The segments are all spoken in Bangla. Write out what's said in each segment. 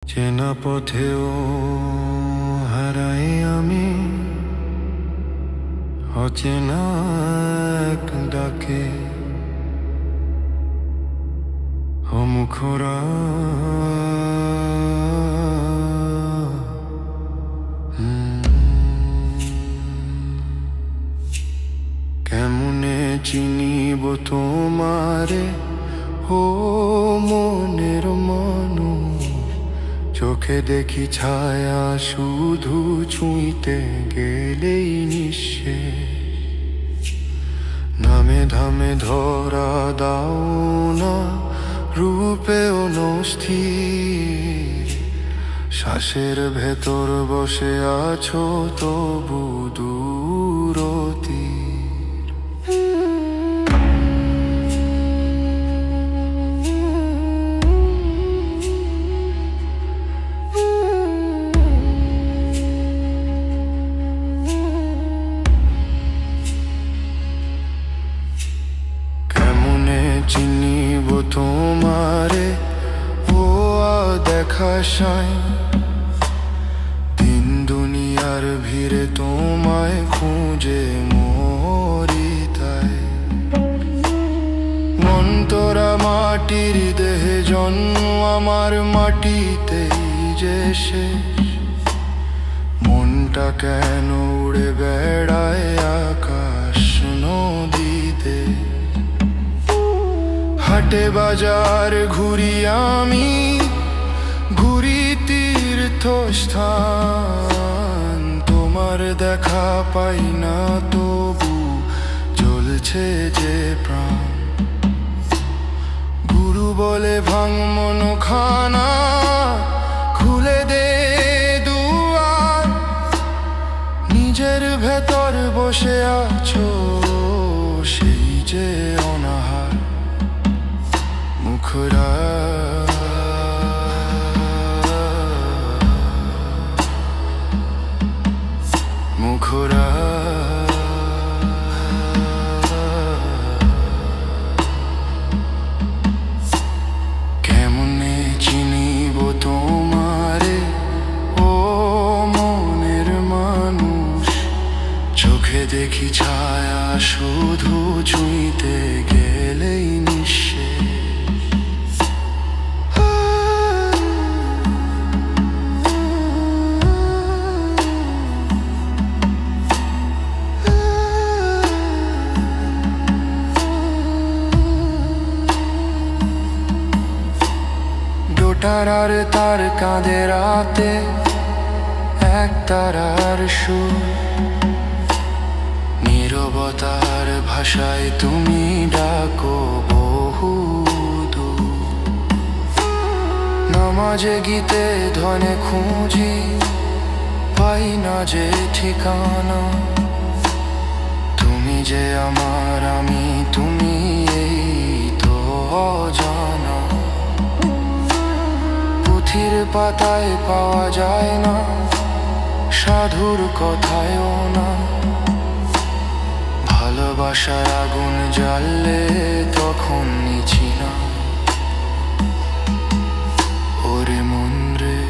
চেনা পথেও হারাই আমি অচেনা এক ডাকে মুখরা কেমনে চিনিব তোমারে ও মনের মানুষ, চোখে দেখি ছায়া শুধু ছুঁইতে গেলেই নিঃশেষ। নামে ধামে ধরা দাও না, রূপেও নস্থির, শ্বাসের ভেতর বসে আছো তবু দূরতি। চিনিব তোমারে ও দেখা সাই, দিন দুনিয়ার ভিড়ে তোমায় খুঁজে মরি তাই। মন তোরা মাটির দেহে জন্ম আমার মাটিতেই যে শেষ। মনটা কেন উড়ে বেড়ায় আকাশ নদীতে। হাটে বাজার ঘুরি আমি, ঘুরি তীর্থস্থান, তোমার দেখা পাই না তবু চলছে যে প্রাণ। গুরু বলে ভাঙ মনখানা, খুলে দে দুয়ার, নিজের ভেতর বসে আছো সেই যে অনাহার। মুখরা মুখরা কেমনে চিনিব তোমারে ও মনের মানুষ, চোখে দেখি ছায়া শুধু ছুঁইতে গেলেই নিঃশেষ। তারার তার কাঁধে রাতে এক তারার সুর, নীরবতার ভাষায় তুমি ডাকো বহু দূর। নামাজে গীতে ধ্বনে খুঁজি পাই না যে ঠিকানা, তুমি যে আমার আমি তুমি এই তো অজানা। পুঁথির পাতায় পাওয়া যায় না, সাধুর কথায়ও না। ভালোবাসার আগুন জ্বাললে তখন নিছি না। ওরে মন রে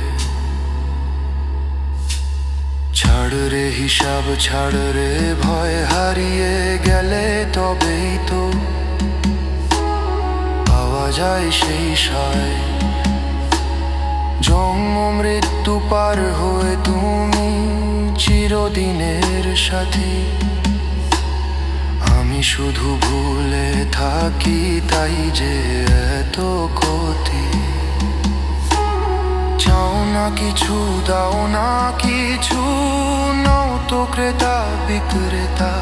ছাড় রে হিসাব ছাড় রে, ভয় হারিয়ে গেলে তবেই তো পাওয়া যায় সেই সায়। জন্ম মৃত্যু পার হয়ে তুমি চিরদিনের সাথী, আমি শুধু ভুলে থাকি তাই যে এত ক্ষতি। চাও না কিছু দাও না কিছু, নাও তো ক্রেতা বিক্রেতা।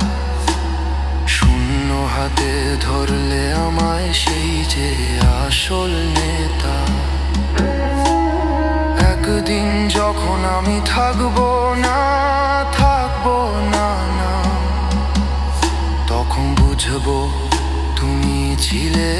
শূন্য হাতে ধরলে আমায় সেই যে আসল নেতা। একদিন যখন আমি থাকবো না না, তখন বুঝবো তুমি ছিলে